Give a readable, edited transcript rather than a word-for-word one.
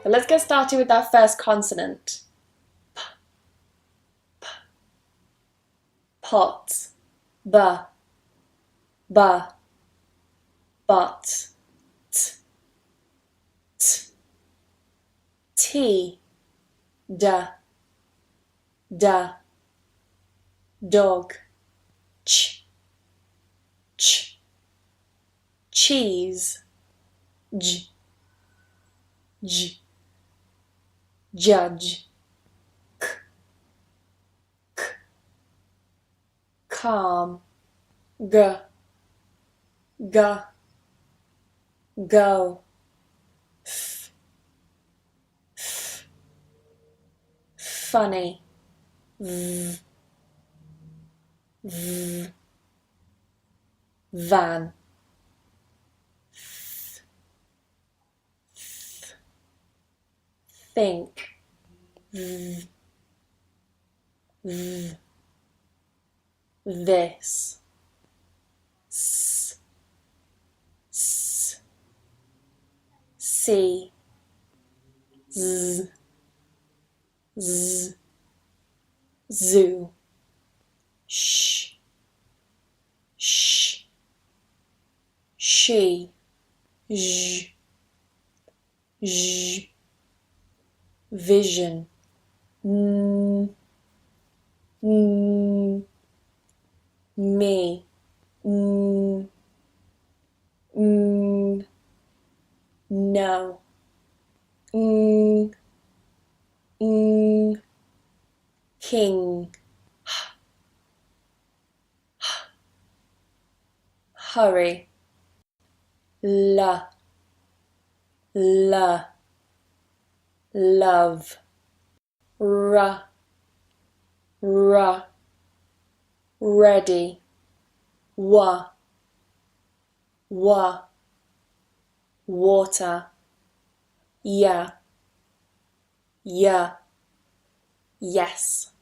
So let's get started with our first consonant. Pot, ba, ba, but, t, t, tea, da, da, dog, ch, ch, cheese, j, j, judge, k, k, calm, g, g, go, f, f, funny, v, v, van, th, th, think, v, v, this, s, s, see, z, z, zoo, sh, sh, she, zh, zh, vision, n, n, me, n, n, no, n, n, king, hurry, la, la, love, ra, ra, ready, wa, wa, water, ya, ya, yes.